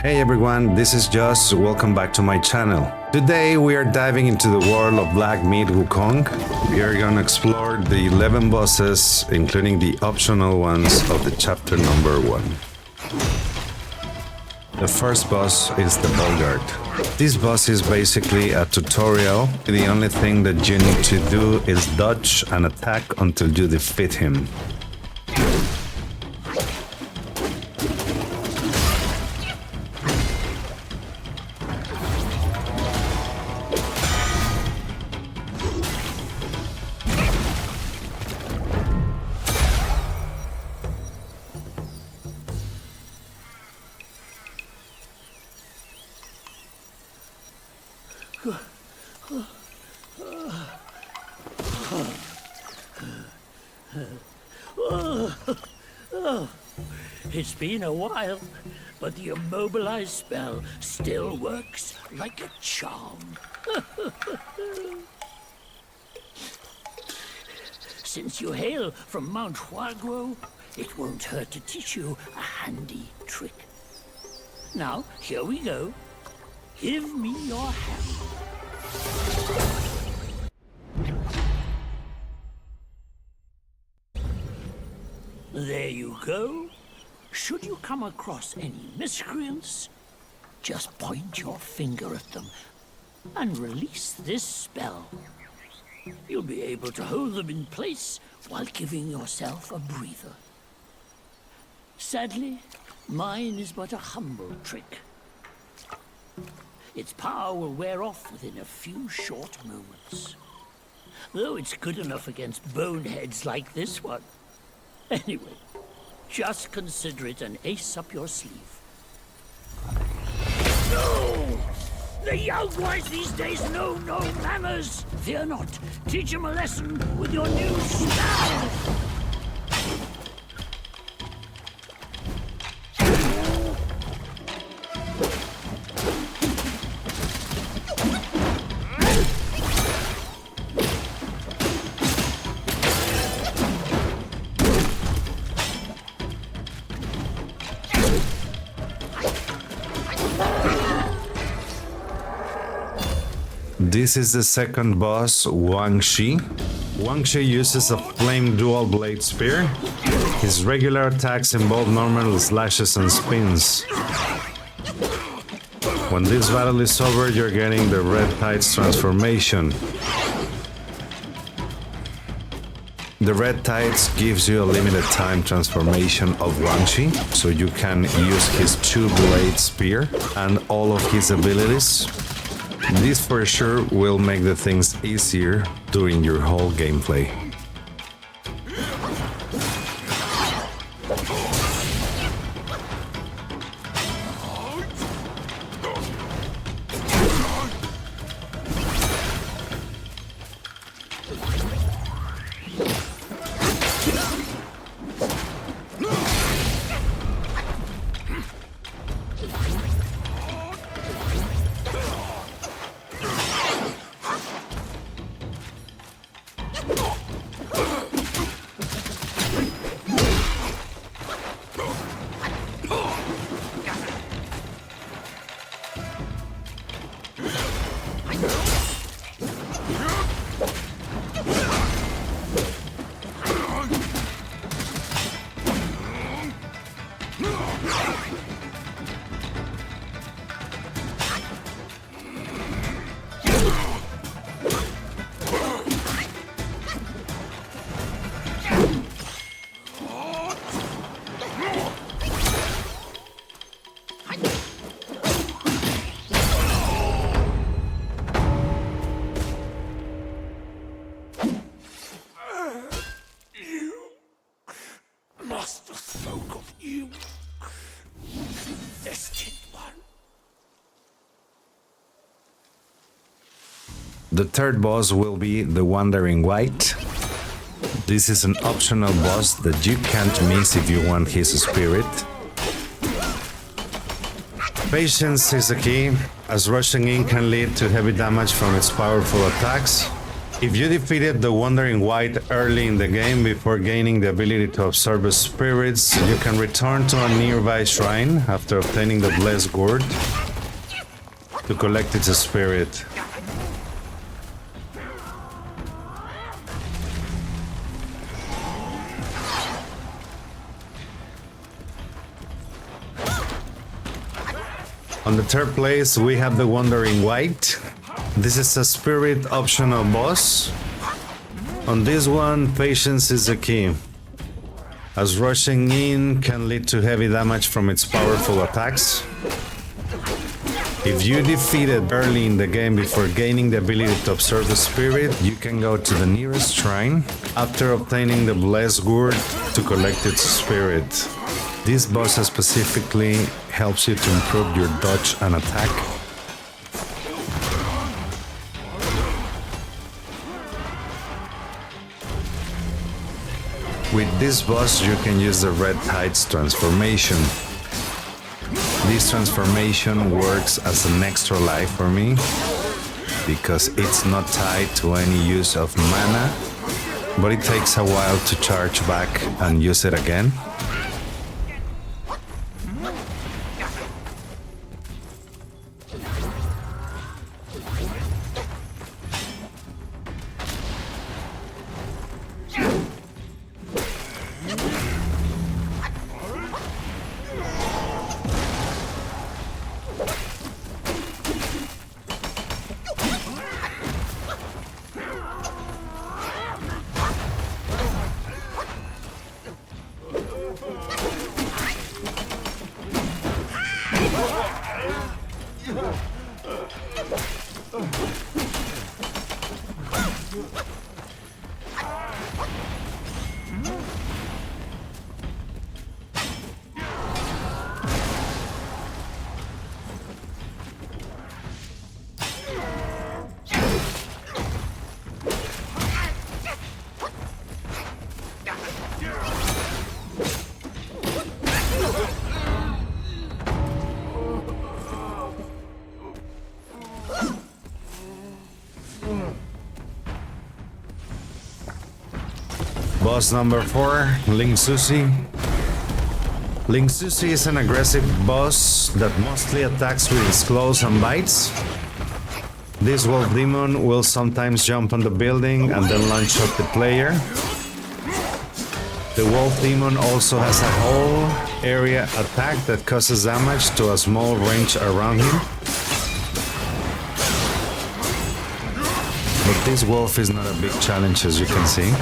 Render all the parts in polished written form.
Hey everyone, this is Joss. Welcome back to my channel. Today we are diving into the world of Black Meat Wukong. We are going to explore the 11 bosses, including the optional ones of the chapter number 1. The first boss is the Boggart. This boss is basically a tutorial. The only thing that you need to do is dodge and attack until you defeat him. It's been a while, but the immobilized spell still works like a charm. Since you hail from Mount Huaguo, it won't hurt to teach you a handy trick. Now, here we go. Give me your hand. There you go. Should you come across any miscreants, just point your finger at them and release this spell. You'll be able to hold them in place while giving yourself a breather. Sadly, mine is but a humble trick. Its power will wear off within a few short moments. Though it's good enough against boneheads like this one. Anyway, just consider it an ace up your sleeve. No! The young ones these days know no manners! Fear not. Teach them a lesson with your new style! This is the second boss, Wang Shi. Wang Shi uses a flame dual blade spear. His regular attacks involve normal slashes and spins. When this battle is over, you're getting the Red Tides transformation. The Red Tides gives you a limited time transformation of Wang Shi, so you can use his 2-blade spear and all of his abilities. This for sure will make the things easier during your whole gameplay. The third boss will be the Wandering White. This is an optional boss that you can't miss if you want his spirit. Patience is the key, as rushing in can lead to heavy damage from its powerful attacks. If you defeated the Wandering White early in the game before gaining the ability to absorb spirits, you can return to a nearby shrine after obtaining the Blessed Gourd to collect its spirit. On the third place, we have the Wandering White. This is a spirit optional boss. On this one, patience is the key, as rushing in can lead to heavy damage from its powerful attacks. If you defeat it early in the game before gaining the ability to absorb the spirit, you can go to the nearest shrine after obtaining the Blessed Gourd to collect its spirit. This boss specifically helps you to improve your dodge and attack. With this boss, you can use the Red Tides transformation. This transformation works as an extra life for me because it's not tied to any use of mana, but it takes a while to charge back and use it again. Boss number 4, Ling Susi. Ling Susi is an aggressive boss that mostly attacks with its claws and bites. This wolf demon will sometimes jump on the building and then launch at the player. The wolf demon also has a whole area attack that causes damage to a small range around him. But this wolf is not a big challenge, as you can see.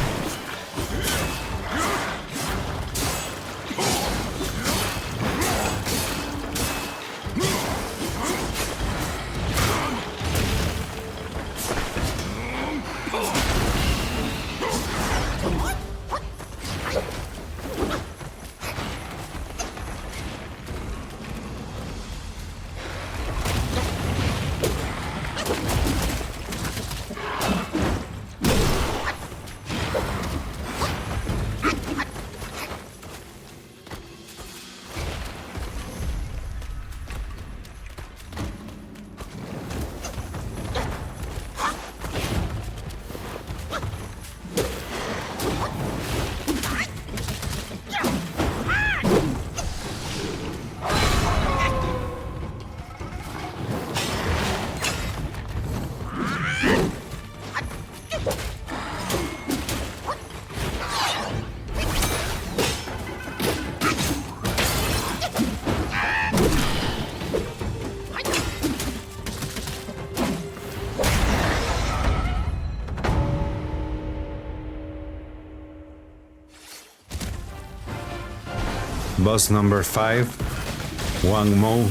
Boss number 5, Wang Mo.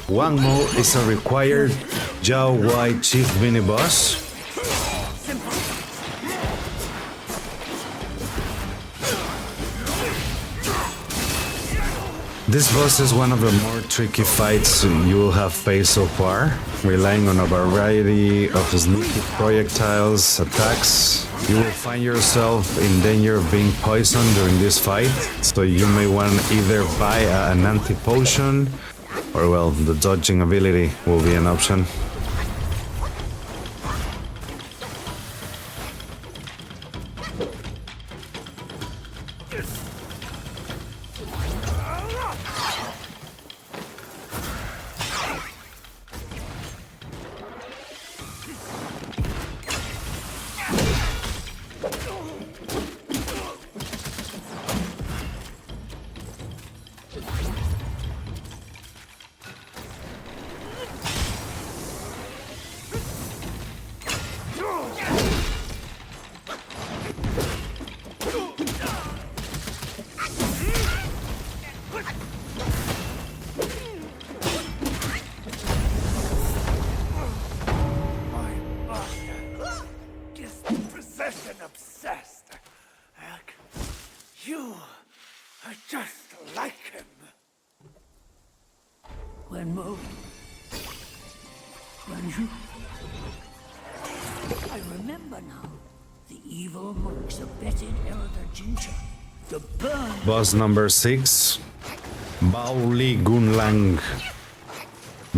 Wang Mo is a required Jiao Wai Chief mini boss. This boss is one of the more tricky fights you will have faced so far, relying on a variety of sneaky projectiles, attacks. You will find yourself in danger of being poisoned during this fight, so you may want either buy an anti-potion, or well, the dodging ability will be an option. When you... I remember now. The evil monks abetted Elder Jinchi. The burn... Boss number 6. Baoli Gunlang.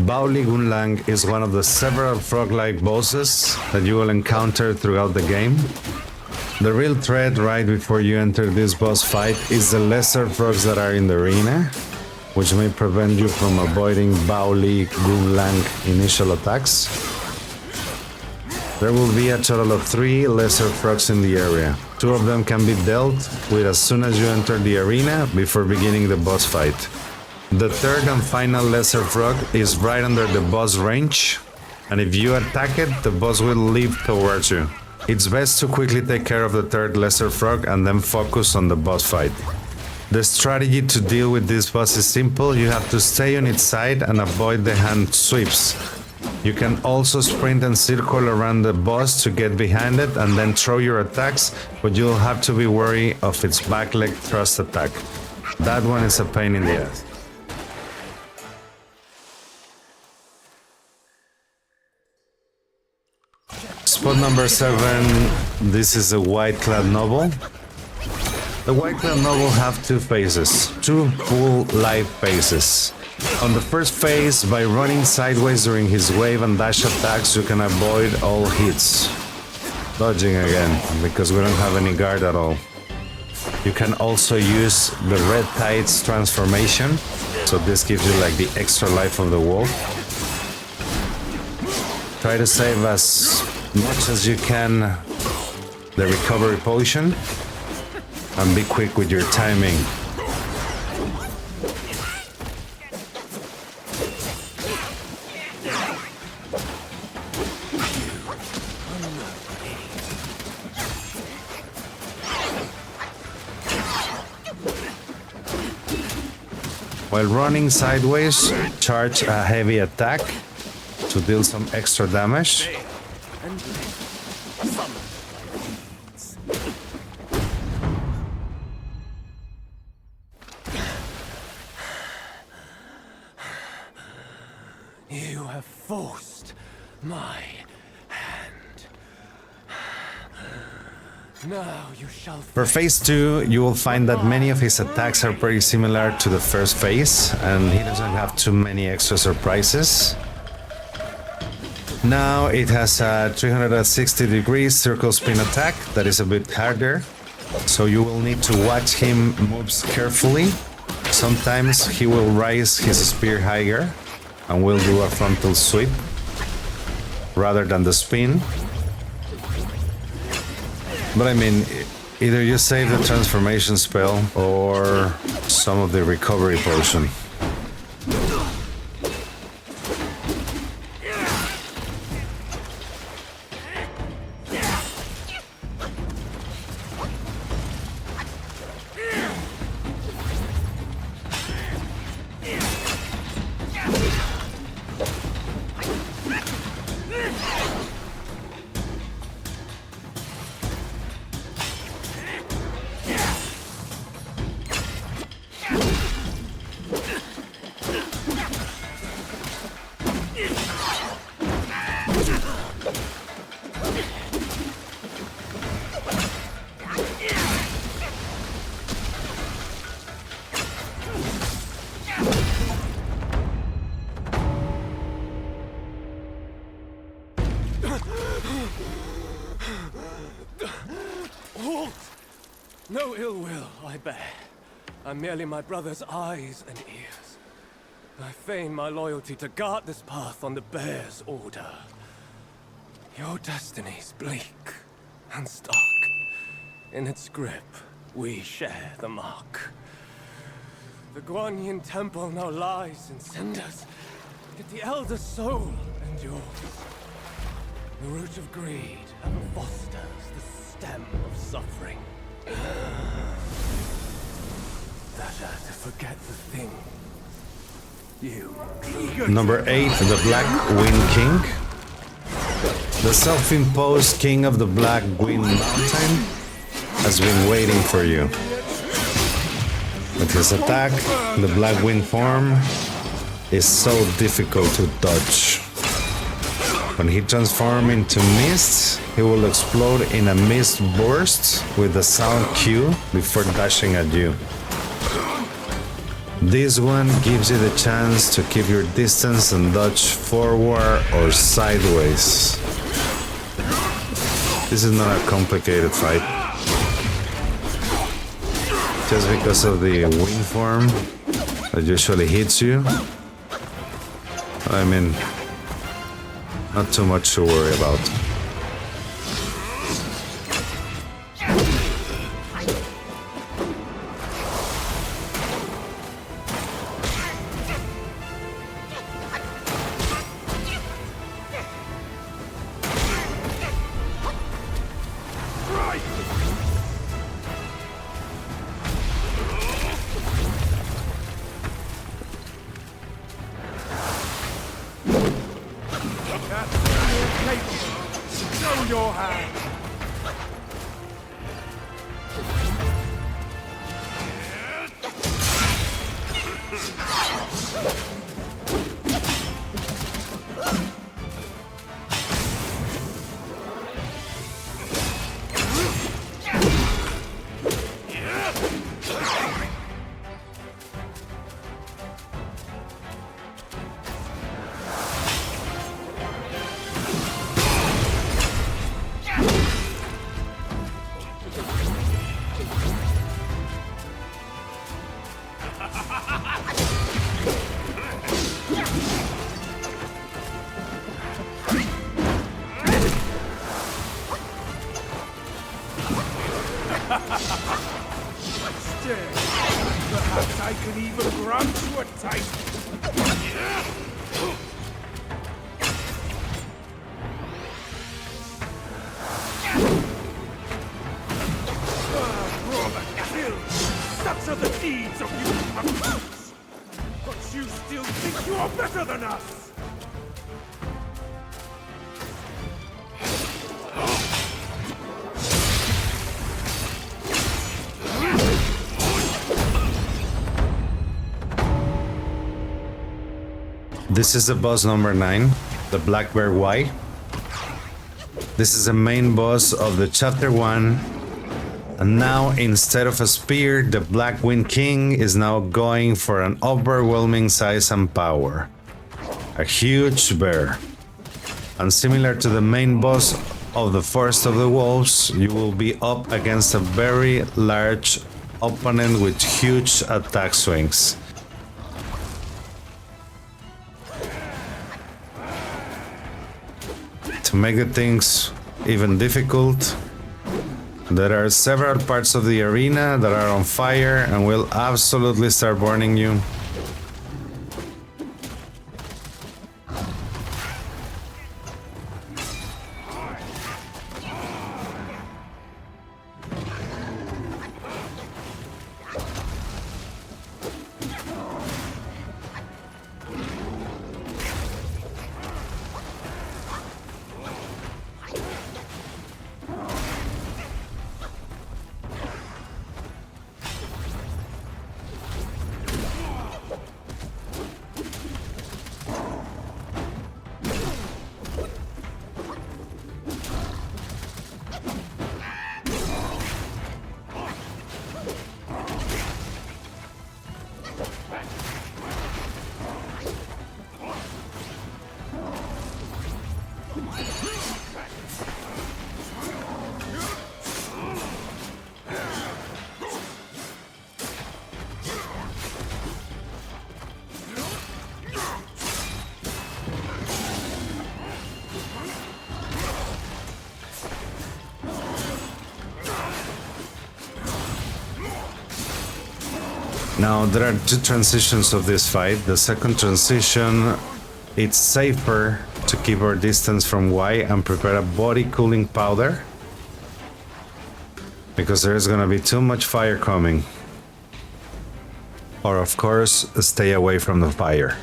Baoli Gunlang is one of the several frog-like bosses that you will encounter throughout the game. The real threat right before you enter this boss fight is the lesser frogs that are in the arena, which may prevent you from avoiding Baoli Gunlang initial attacks. There will be a total of 3 lesser frogs in the area. 2 of them can be dealt with as soon as you enter the arena before beginning the boss fight. The third and final lesser frog is right under the boss range, and if you attack it, the boss will leap towards you. It's best to quickly take care of the third lesser frog and then focus on the boss fight. The strategy to deal with this boss is simple. You have to stay on its side and avoid the hand sweeps. You can also sprint and circle around the boss to get behind it and then throw your attacks, but you'll have to be wary of its back leg thrust attack. That one is a pain in the ass. Spot number 7, this is a white-clad noble. The white-clad noble have 2 phases, 2 full life phases. On the first phase, by running sideways during his wave and dash attacks, you can avoid all hits. Dodging again, because we don't have any guard at all. You can also use the red tides transformation, so this gives you like the extra life of the wolf. Try to save as much as you can the recovery potion, and be quick with your timing. While running sideways, charge a heavy attack to deal some extra damage. You have forced my hand. Now you shall. For phase 2, you will find that many of his attacks are pretty similar to the first phase, and he doesn't have too many extra surprises. Now it has a 360 degrees circle spin attack that is a bit harder, so you will need to watch him moves carefully. Sometimes he will raise his spear higher and will do a frontal sweep rather than the spin. But I mean, either you save the transformation spell or some of the recovery potion. No ill will I bear. I'm merely my brother's eyes and ears. I feign my loyalty to guard this path on the bear's order. Your destiny's bleak and stark. In its grip, we share the mark. The Guanyin temple now lies in cinders, yet the elder soul endures. The root of greed ever fosters the stem of suffering. Better to forget the thing you. Number 8, the Black Wind King. The self-imposed king of the Black Wind Mountain has been waiting for you. With his attack, the Black Wind form, is so difficult to dodge. When he transforms into mist, he will explode in a mist burst with a sound cue before dashing at you. This one gives you the chance to keep your distance and dodge forward or sideways. This is not a complicated fight. Just because of the wind form that usually hits you. I mean, not too much to worry about. Show your hand! Perhaps I can even grant you a taste. Brother killed. Such are the deeds of you puppets. But you still think you are better than us. This is the boss number 9, the Black Bear Y. This is the main boss of the chapter 1. And now, instead of a spear, the Black Wind King is now going for an overwhelming size and power. A huge bear. And similar to the main boss of the first of the wolves, you will be up against a very large opponent with huge attack swings. To make the things even difficult, there are several parts of the arena that are on fire and will absolutely start burning you. Now, there are two transitions of this fight. The second transition, it's safer to keep our distance from Y and prepare a body cooling powder, because there's gonna be too much fire coming. Or of course, stay away from the fire.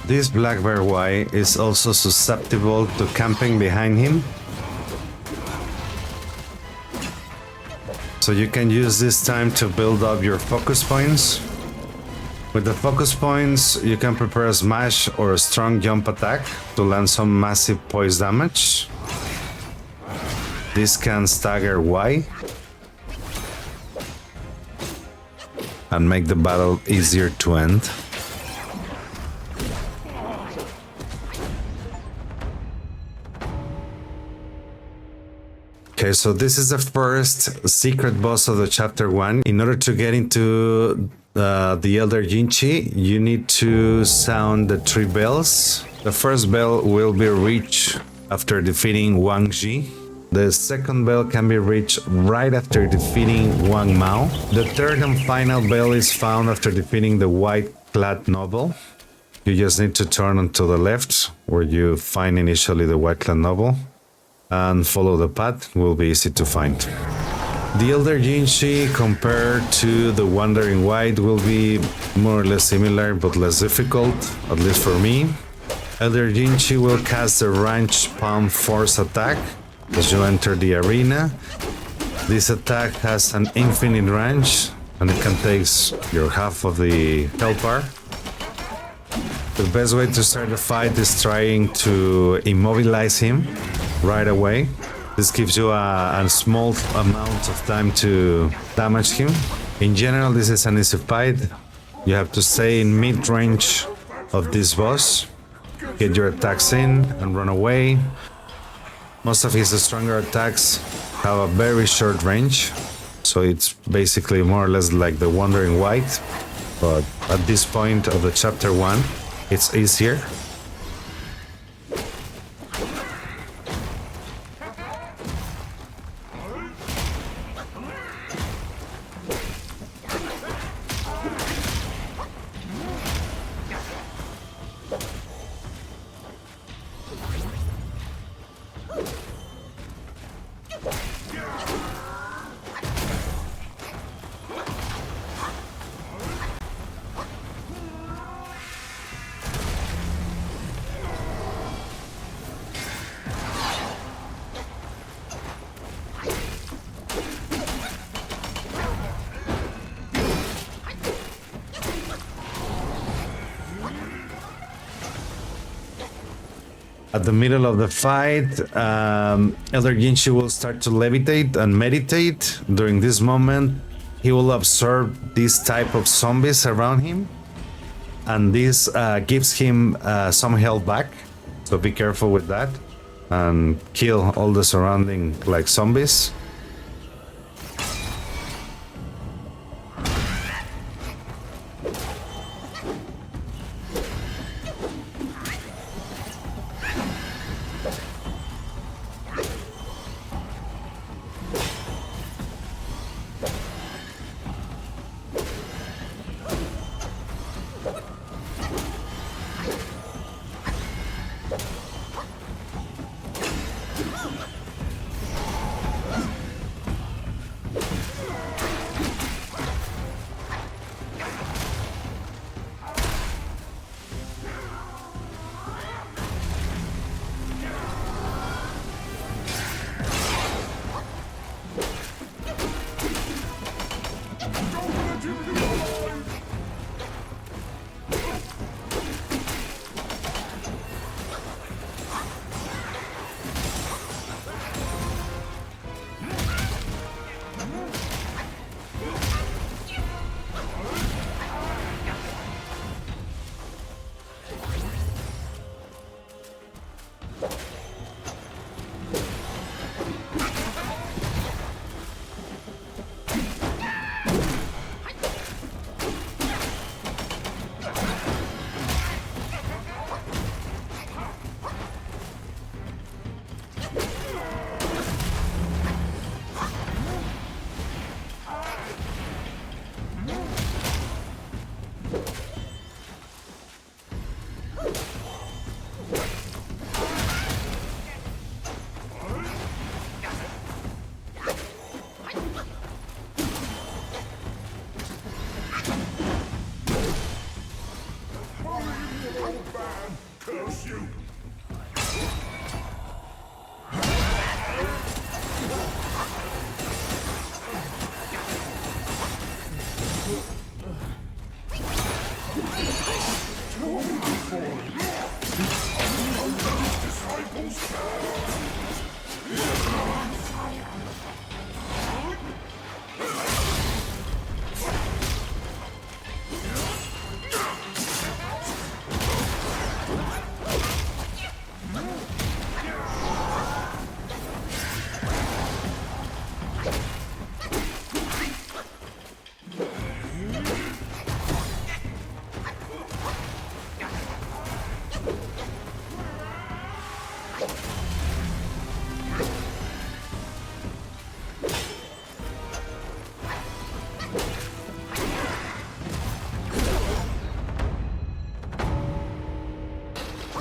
This black bear Y is also susceptible to camping behind him. So you can use this time to build up your focus points. With the focus points, you can prepare a smash or a strong jump attack to land some massive poise damage. This can stagger Y and make the battle easier to end. Okay, so this is the first secret boss of the chapter 1. In order to get into the Elder Jinchi, you need to sound the 3 bells. The first bell will be reached after defeating Wang Ji. The second bell can be reached right after defeating Wang Mao. The third and final bell is found after defeating the white-clad noble. You just need to turn onto the left, where you find initially the white-clad noble, and follow the path. Will be easy to find. The Elder Jinchi compared to the Wandering White will be more or less similar but less difficult, at least for me. Elder Jinchi will cast the range palm force attack as you enter the arena. This attack has an infinite range and it can take your half of the health bar. The best way to start the fight is trying to immobilize him right away. This gives you a small amount of time to damage him. In general, this is an easy fight. You have to stay in mid-range of this boss, get your attacks in and run away. Most of his stronger attacks have a very short range, so it's basically more or less like the Wandering White, but at this point of the chapter 1, it's easier. At the middle of the fight, Elder Jinchi will start to levitate and meditate. During this moment, he will absorb this type of zombies around him, and this gives him some health back. So be careful with that and kill all the surrounding like zombies.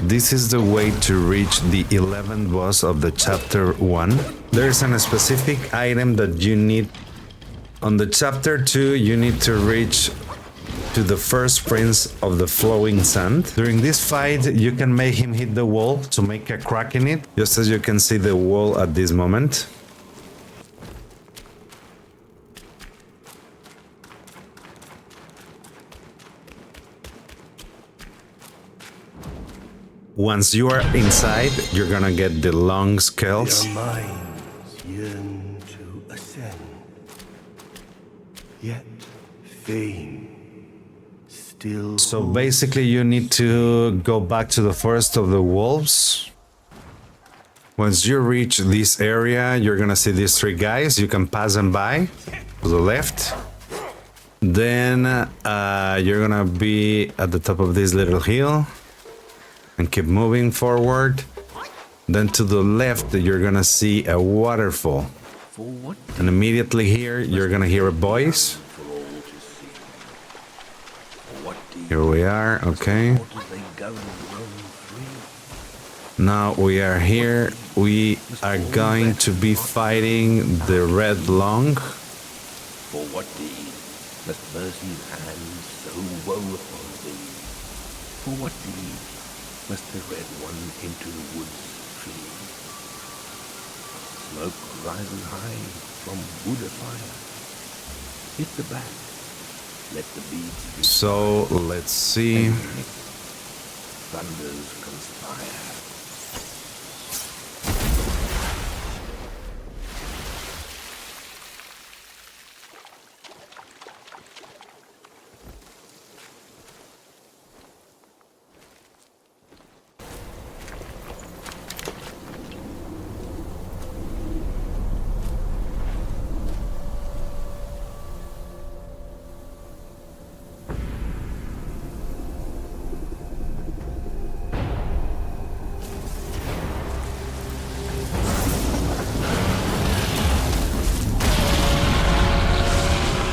This is the way to reach the 11th boss of the chapter 1. There's a specific item that you need. On the chapter 2, you need to reach to the first prince of the flowing sand. During this fight, you can make him hit the wall to make a crack in it, just as you can see the wall at this moment. Once you are inside, you're gonna get the long scales. Their minds yearn to ascend, yet fame still. So basically you need to go back to the forest of the wolves. Once you reach this area, you're gonna see these three guys. You can pass them by to the left. Then you're gonna be at the top of this little hill and keep moving forward. Then to the left, you're gonna see a waterfall. And immediately here, you're gonna hear a voice. Here we are, okay. Now we are here. We are going to be fighting the Red Long. For what deed must mercy's hand so woe upon thee? For what deed must the Red One into the woods flee? Smoke rises high from wood afire. Hit the back, let the beads be. So let's see. Thunders conspire.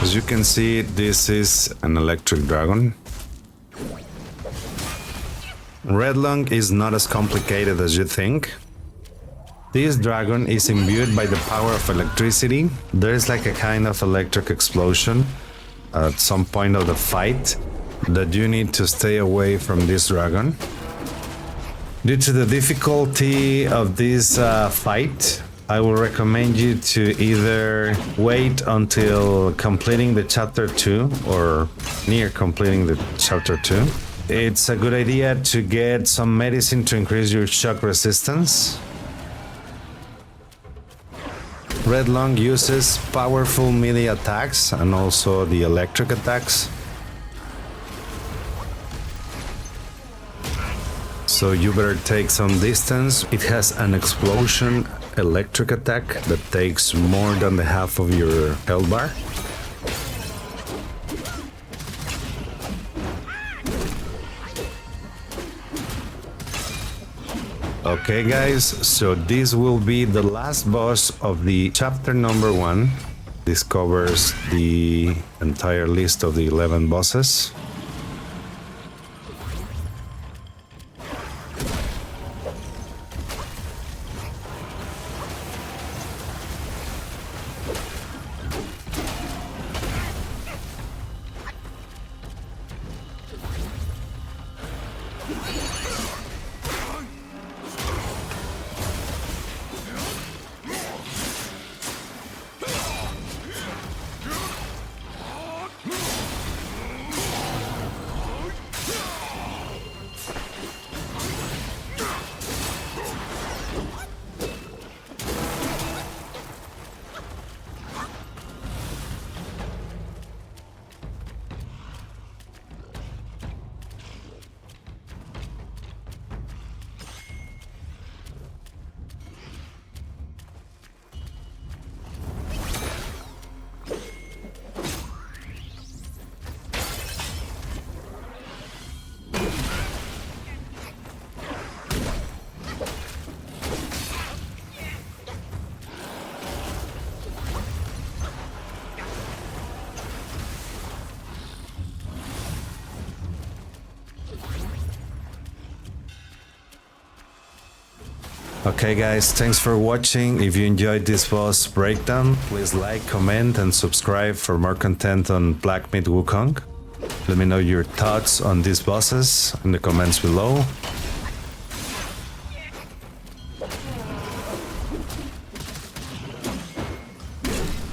As you can see, this is an electric dragon. Redlong is not as complicated as you think. This dragon is imbued by the power of electricity. There is like a kind of electric explosion at some point of the fight that you need to stay away from this dragon. Due to the difficulty of this fight, I will recommend you to either wait until completing the chapter 2 or near completing the chapter 2. It's a good idea to get some medicine to increase your shock resistance. Redlong uses powerful melee attacks and also the electric attacks. So you better take some distance. It has an explosion electric attack that takes more than the half of your health bar. Okay guys, so this will be the last boss of the chapter number 1. This covers the entire list of the 11 bosses. Okay guys, thanks for watching. If you enjoyed this boss breakdown, please like, comment and subscribe for more content on Black Myth Wukong. Let me know your thoughts on these bosses in the comments below.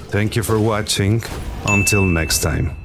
Thank you for watching. Until next time.